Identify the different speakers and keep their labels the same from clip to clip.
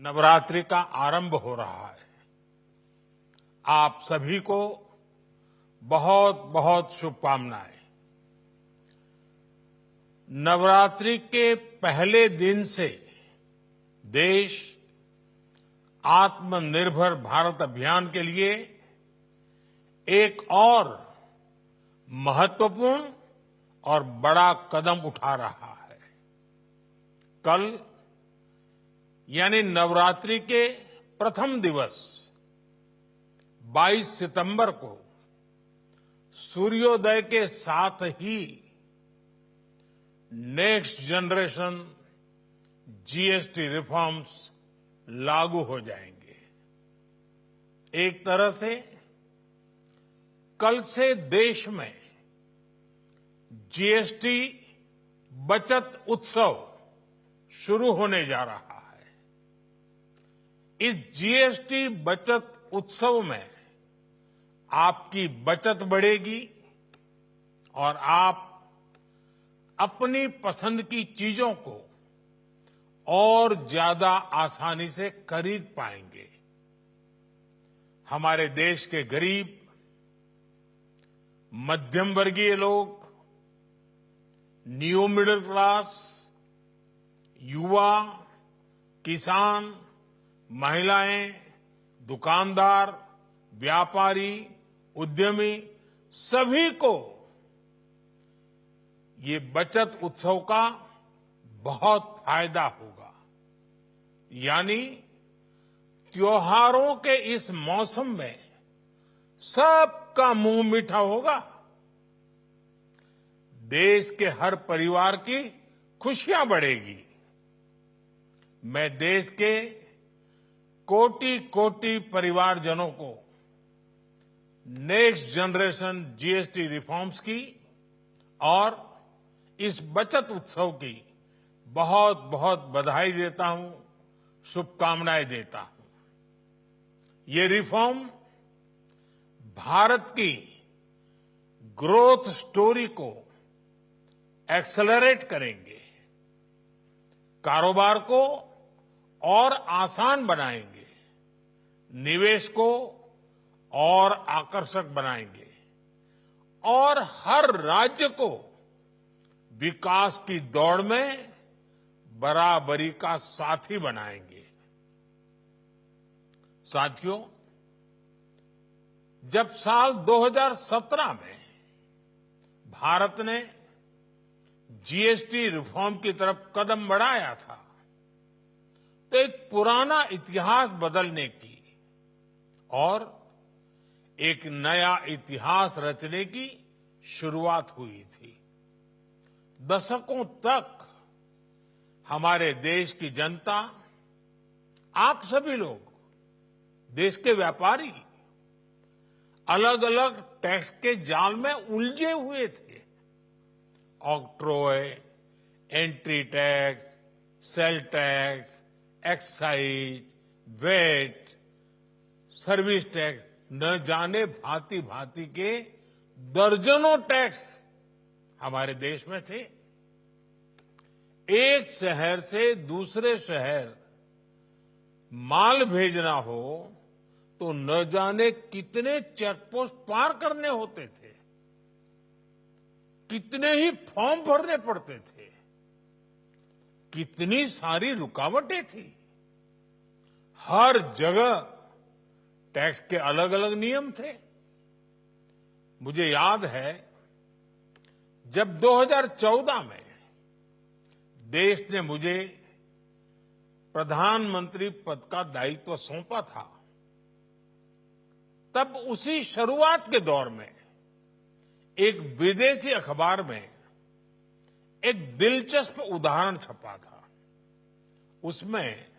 Speaker 1: नवरात्रि का आरंभ हो रहा है। आप सभी को बहुत बहुत शुभकामनाएं। नवरात्रि के पहले दिन से देश आत्मनिर्भर भारत अभियान के लिए एक और महत्वपूर्ण और बड़ा कदम उठा रहा है। कल यानी नवरात्रि के प्रथम दिवस 22 सितंबर को सूर्योदय के साथ ही नेक्स्ट जनरेशन जीएसटी रिफॉर्म्स लागू हो जाएंगे। एक तरह से कल से देश में जीएसटी बचत उत्सव शुरू होने जा रहा है। इस जीएसटी बचत उत्सव में आपकी बचत बढ़ेगी और आप अपनी पसंद की चीजों को और ज्यादा आसानी से खरीद पाएंगे। हमारे देश के गरीब, मध्यम वर्गीय लोग, न्यू मिडिल क्लास, युवा, किसान, महिलाएं, दुकानदार, व्यापारी, उद्यमी, सभी को ये बचत उत्सव का बहुत फायदा होगा। यानी त्योहारों के इस मौसम में सबका मुंह मीठा होगा। देश के हर परिवार की खुशियां बढ़ेगी। मैं देश के कोटि कोटि परिवारजनों को नेक्स्ट जनरेशन जीएसटी रिफॉर्म्स की और इस बचत उत्सव की बहुत बहुत बधाई देता हूं, शुभकामनाएं देता हूं। ये रिफॉर्म भारत की ग्रोथ स्टोरी को एक्सेलरेट करेंगे, कारोबार को और आसान बनाएंगे, निवेश को और आकर्षक बनाएंगे और हर राज्य को विकास की दौड़ में बराबरी का साथी बनाएंगे। साथियों, जब साल 2017 में भारत ने जीएसटी रिफॉर्म की तरफ कदम बढ़ाया था तो एक पुराना इतिहास बदलने की और एक नया इतिहास रचने की शुरुआत हुई थी। दशकों तक हमारे देश की जनता, आप सभी लोग, देश के व्यापारी अलग अलग टैक्स के जाल में उलझे हुए थे। Octroi, entry tax, sale tax, excise, VAT, service tax, न जाने भांति भांति के दर्जनों टैक्स हमारे देश में थे। एक शहर से दूसरे शहर माल भेजना हो तो न जाने कितने चेकपोस्ट पार करने होते थे, कितने ही फॉर्म भरने पड़ते थे, कितनी सारी रुकावटें थी। हर जगह टैक्स के अलग अलग नियम थे। मुझे याद है जब 2014 में देश ने मुझे प्रधानमंत्री पद का दायित्व सौंपा था, तब उसी शुरुआत के दौर में एक विदेशी अखबार में एक दिलचस्प उदाहरण छपा था। उसमें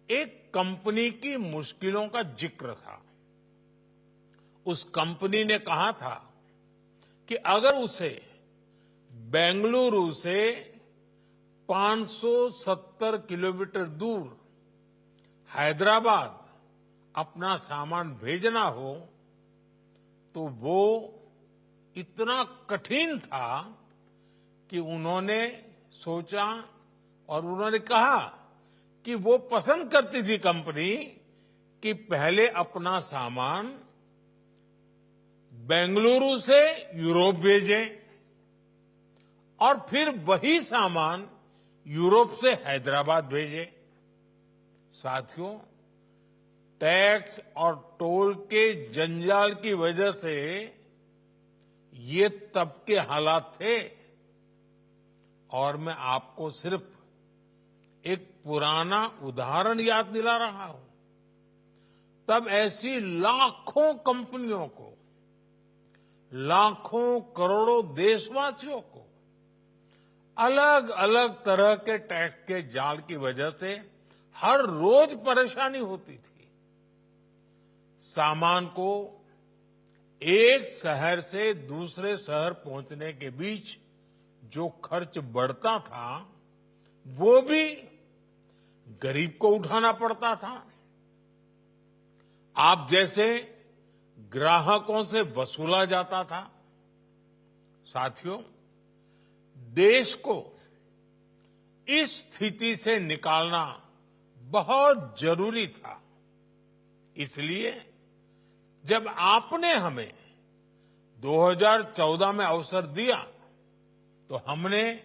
Speaker 1: एक कंपनी की मुश्किलों का जिक्र था। उस कंपनी ने कहा था कि अगर उसे बेंगलुरु से 570 किलोमीटर दूर हैदराबाद अपना सामान भेजना हो तो वो इतना कठिन था कि उन्होंने सोचा और उन्होंने कहा कि वो पसंद करती थी कंपनी कि पहले अपना सामान बेंगलुरु से यूरोप भेजें और फिर वही सामान यूरोप से हैदराबाद भेजें। साथियों, टैक्स और टोल के जंजाल की वजह से ये तब के हालात थे। और मैं आपको सिर्फ एक पुराना उदाहरण याद दिला रहा हूं। तब ऐसी लाखों कंपनियों को, लाखों करोड़ों देशवासियों को अलग अलग तरह के टैक्स के जाल की वजह से हर रोज परेशानी होती थी। सामान को एक शहर से दूसरे शहर पहुंचने के बीच जो खर्च बढ़ता था वो भी गरीब को उठाना पड़ता था। आप जैसे ग्राहकों से वसूला जाता था। साथियों, देश को इस स्थिति से निकालना बहुत जरूरी था। इसलिए जब आपने हमें 2014 में अवसर दिया तो हमने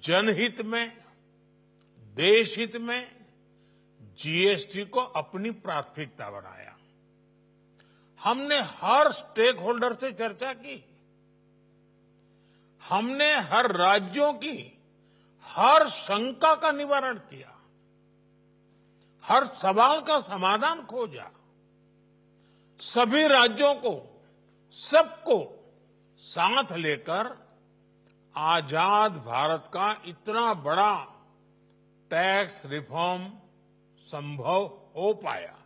Speaker 1: जनहित में, देशहित में जीएसटी को अपनी प्राथमिकता बनाया। हमने हर स्टेक होल्डर से चर्चा की। हमने हर राज्यों की हर शंका का निवारण किया, हर सवाल का समाधान खोजा। सभी राज्यों को, सबको साथ लेकर आजाद भारत का इतना बड़ा टैक्स रिफॉर्म संभव हो पाया।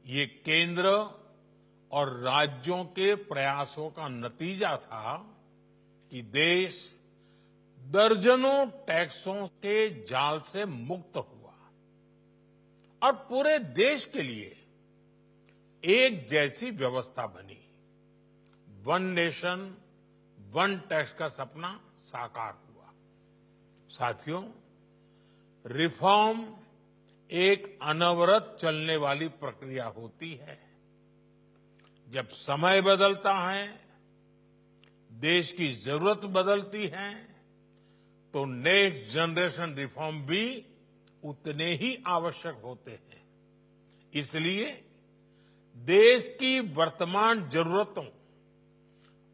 Speaker 1: ये केंद्र और राज्यों के प्रयासों का नतीजा था कि देश दर्जनों टैक्सों के जाल से मुक्त हुआ और पूरे देश के लिए एक जैसी व्यवस्था बनी। वन नेशन वन टैक्स का सपना साकार हुआ। साथियों, रिफॉर्म एक अनवरत चलने वाली प्रक्रिया होती है। जब समय बदलता है, देश की जरूरत बदलती है, तो नेक्स्ट जनरेशन रिफॉर्म भी उतने ही आवश्यक होते हैं। इसलिए देश की वर्तमान जरूरतों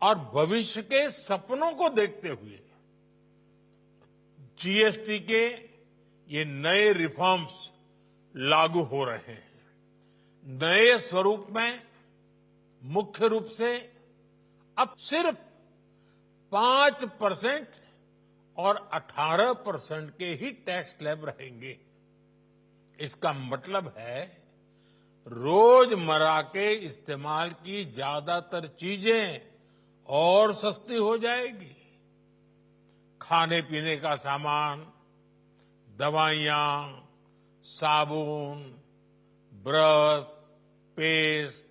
Speaker 1: और भविष्य के सपनों को देखते हुए जीएसटी के ये नए रिफॉर्म्स लागू हो रहे हैं। नए स्वरूप में मुख्य रूप से अब सिर्फ 5% और 18% के ही टैक्स स्लैब रहेंगे। इसका मतलब है रोजमर्रा के इस्तेमाल की ज्यादातर चीजें और सस्ती हो जाएगी। खाने पीने का सामान, दवाइयां, साबुन, ब्रश, पेस्ट,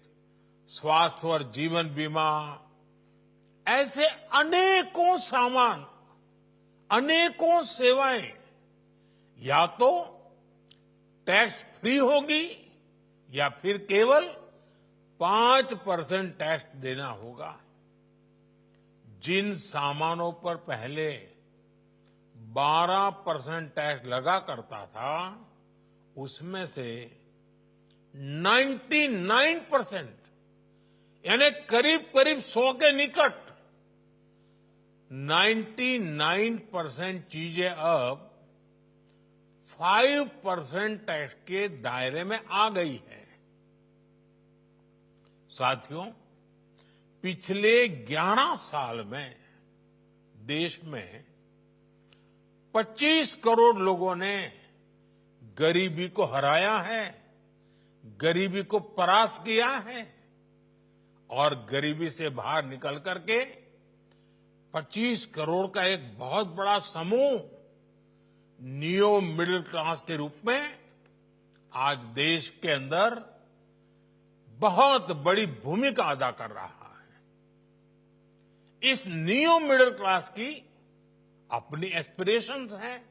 Speaker 1: स्वास्थ्य और जीवन बीमा, ऐसे अनेकों सामान, अनेकों सेवाएं या तो टैक्स फ्री होगी या फिर केवल 5% टैक्स देना होगा। जिन सामानों पर पहले 12% टैक्स लगा करता था, उसमें से 99% यानी करीब करीब 100 के निकट 99% चीजें अब 5% टैक्स के दायरे में आ गई है। साथियों, पिछले 11 साल में देश में 25 करोड़ लोगों ने गरीबी को हराया है, गरीबी को परास्त किया है और गरीबी से बाहर निकल करके 25 करोड़ का एक बहुत बड़ा समूह नियो मिडिल क्लास के रूप में आज देश के अंदर बहुत बड़ी भूमिका अदा कर रहा है। इस नियो मिडिल क्लास की अपनी एस्पिरेशंस हैं,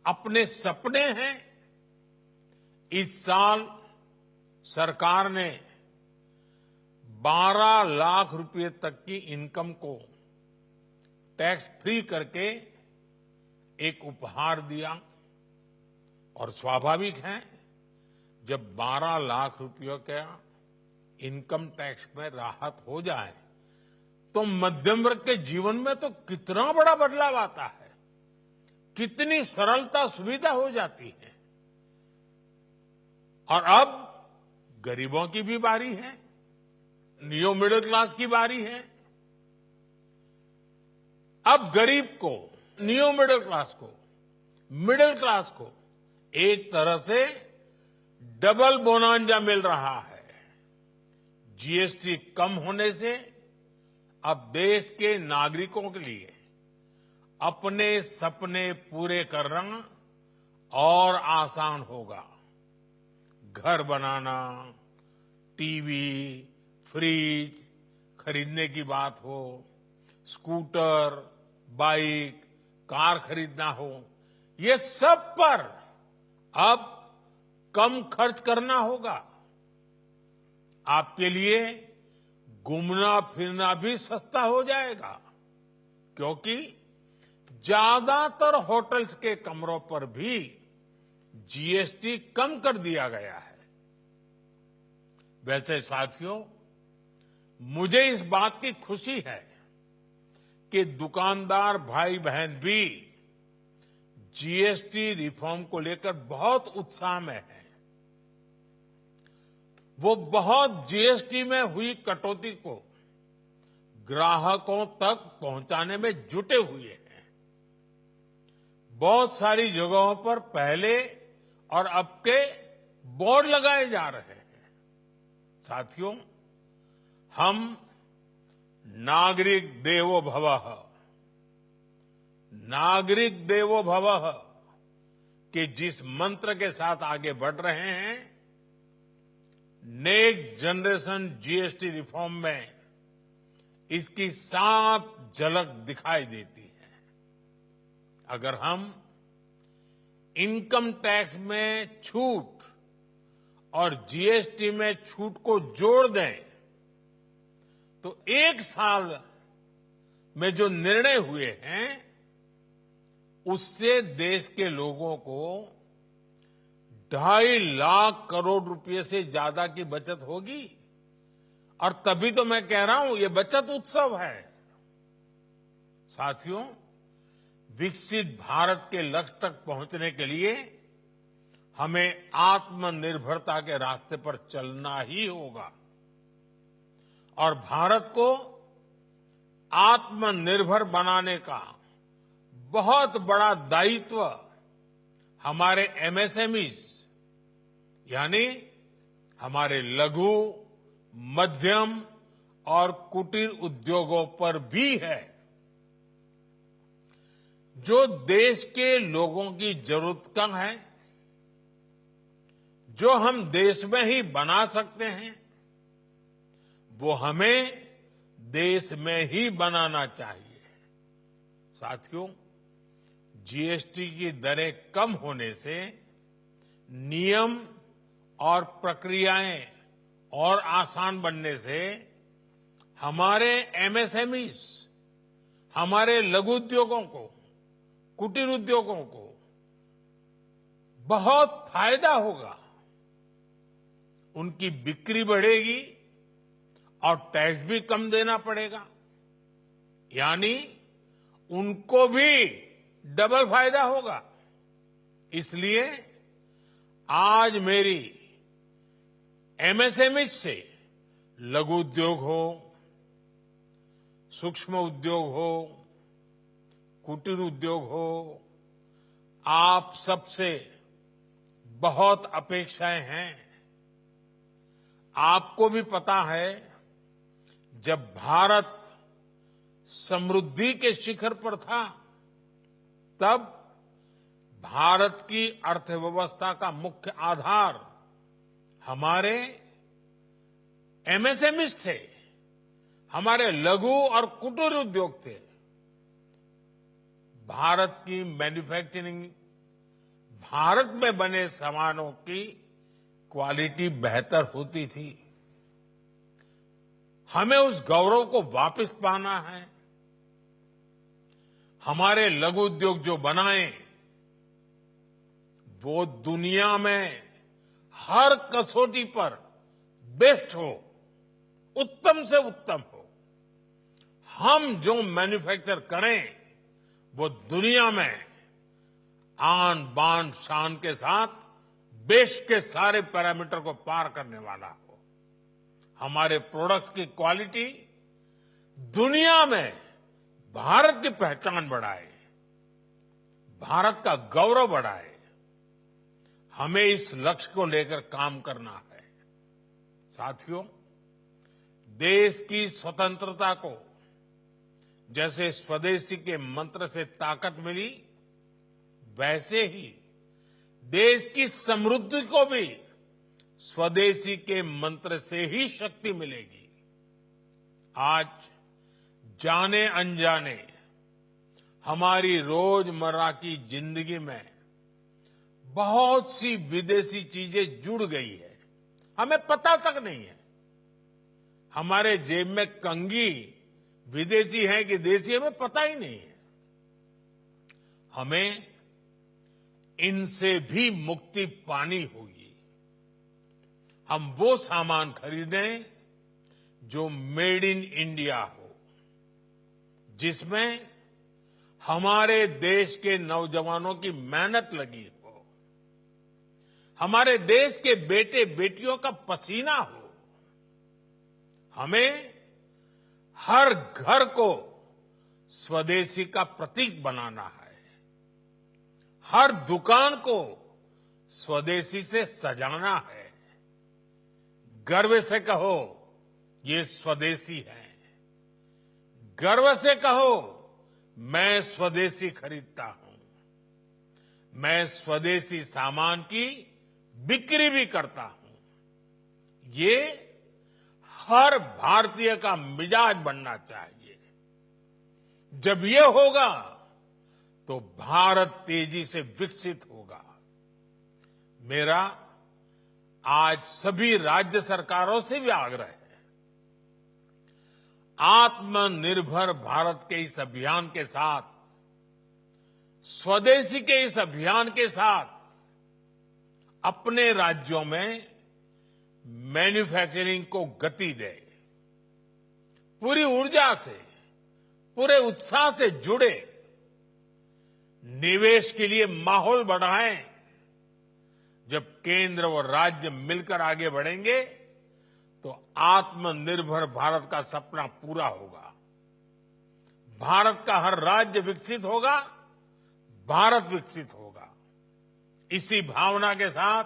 Speaker 1: अपने सपने हैं। इस साल सरकार ने 12 लाख रुपए तक की इनकम को टैक्स फ्री करके एक उपहार दिया। और स्वाभाविक है, जब 12 लाख रुपयों का इनकम टैक्स में राहत हो जाए तो मध्यम वर्ग के जीवन में तो कितना बड़ा बदलाव आता है, कितनी सरलता सुविधा हो जाती है। और अब गरीबों की भी बारी है, नियो मिडिल क्लास की बारी है। अब गरीब को, नियो मिडिल क्लास को एक तरह से डबल बोनांजा मिल रहा है। जीएसटी कम होने से अब देश के नागरिकों के लिए अपने सपने पूरे करना और आसान होगा। घर बनाना, टीवी, फ्रिज खरीदने की बात हो, स्कूटर, बाइक, कार खरीदना हो, ये सब पर अब कम खर्च करना होगा। आपके लिए घूमना फिरना भी सस्ता हो जाएगा, क्योंकि ज्यादातर होटल्स के कमरों पर भी जीएसटी कम कर दिया गया है। वैसे साथियों, मुझे इस बात की खुशी है कि दुकानदार भाई बहन भी जीएसटी रिफॉर्म को लेकर बहुत उत्साह में हैं। वो बहुत जीएसटी में हुई कटौती को ग्राहकों तक पहुंचाने में जुटे हुए हैं। बहुत सारी जगहों पर पहले और अब के बोर्ड लगाए जा रहे हैं। साथियों, हम नागरिक देवो भवः के जिस मंत्र के साथ आगे बढ़ रहे हैं, नेक्स्ट जनरेशन जीएसटी रिफॉर्म में इसकी साफ झलक दिखाई देती है। अगर हम इनकम टैक्स में छूट और जीएसटी में छूट को जोड़ दें तो एक साल में जो निर्णय हुए हैं उससे देश के लोगों को 2.5 लाख करोड़ रुपए से ज्यादा की बचत होगी। और तभी तो मैं कह रहा हूं, ये बचत उत्सव है। साथियों, विकसित भारत के लक्ष्य तक पहुंचने के लिए हमें आत्मनिर्भरता के रास्ते पर चलना ही होगा। और भारत को आत्मनिर्भर बनाने का बहुत बड़ा दायित्व हमारे एमएसएमईज यानी हमारे लघु, मध्यम और कुटीर उद्योगों पर भी है, जो देश के लोगों की जरूरत का है, जो हम देश में ही बना सकते हैं, वो हमें देश में ही बनाना चाहिए। साथियों, जीएसटी की दरें कम होने से नियम और प्रक्रियाएं और आसान बनने से हमारे एमएसएमईज, हमारे लघु उद्योगों को, कुटीर उद्योगों को बहुत फायदा होगा। उनकी बिक्री बढ़ेगी और टैक्स भी कम देना पड़ेगा, यानी उनको भी डबल फायदा होगा। इसलिए आज मेरी एमएसएमई से लघु उद्योग हो, सूक्ष्म उद्योग हो, कुटीर उद्योग हो, आप सबसे बहुत अपेक्षाएं हैं। आपको भी पता है, जब भारत समृद्धि के शिखर पर था, तब भारत की अर्थव्यवस्था का मुख्य आधार हमारे एमएसएमईज थे, हमारे लघु और कुटीर उद्योग थे। भारत की मैन्युफैक्चरिंग भारत में बने सामानों की क्वालिटी बेहतर होती थी। हमें उस गौरव को वापस पाना है। हमारे लघु उद्योग जो बनाए वो दुनिया में हर कसौटी पर बेस्ट हो, उत्तम से उत्तम हो। हम जो मैन्युफैक्चर करें वो दुनिया में आन बान शान के साथ बेस्ट के सारे पैरामीटर को पार करने वाला हो। हमारे प्रोडक्ट्स की क्वालिटी दुनिया में भारत की पहचान बढ़ाए, भारत का गौरव बढ़ाए। हमें इस लक्ष्य को लेकर काम करना है। साथियों, देश की स्वतंत्रता को जैसे स्वदेशी के मंत्र से ताकत मिली, वैसे ही देश की समृद्धि को भी स्वदेशी के मंत्र से ही शक्ति मिलेगी। आज जाने अनजाने हमारी रोजमर्रा की जिंदगी में बहुत सी विदेशी चीजें जुड़ गई है, हमें पता तक नहीं है। हमारे जेब में कंघी विदेशी है कि देसी, हमें पता ही नहीं है। हमें इनसे भी मुक्ति पानी होगी। हम वो सामान खरीदें जो मेड इन इंडिया हो, जिसमें हमारे देश के नौजवानों की मेहनत लगी हो, हमारे देश के बेटे बेटियों का पसीना हो। हमें हर घर को स्वदेशी का प्रतीक बनाना है, हर दुकान को स्वदेशी से सजाना है। गर्व से कहो ये स्वदेशी है, गर्व से कहो मैं स्वदेशी खरीदता हूं, मैं स्वदेशी सामान की बिक्री भी करता हूं। ये हर भारतीय का मिजाज बनना चाहिए। जब ये होगा तो भारत तेजी से विकसित होगा। मेरा आज सभी राज्य सरकारों से भी आग्रह है, आत्मनिर्भर भारत के इस अभियान के साथ, स्वदेशी के इस अभियान के साथ अपने राज्यों में मैन्युफैक्चरिंग को गति दे, पूरी ऊर्जा से, पूरे उत्साह से जुड़े, निवेश के लिए माहौल बढ़ाएं। जब केंद्र और राज्य मिलकर आगे बढ़ेंगे तो आत्मनिर्भर भारत का सपना पूरा होगा। भारत का हर राज्य विकसित होगा, भारत विकसित होगा। इसी भावना के साथ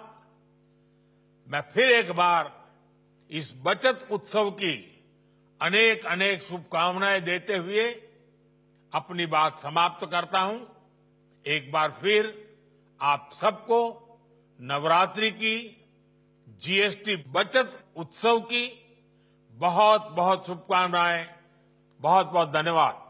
Speaker 1: मैं फिर एक बार इस बचत उत्सव की अनेक अनेक शुभकामनाएं देते हुए अपनी बात समाप्त करता हूं। एक बार फिर आप सबको नवरात्रि की, जीएसटी बचत उत्सव की बहुत बहुत शुभकामनाएं। बहुत बहुत धन्यवाद।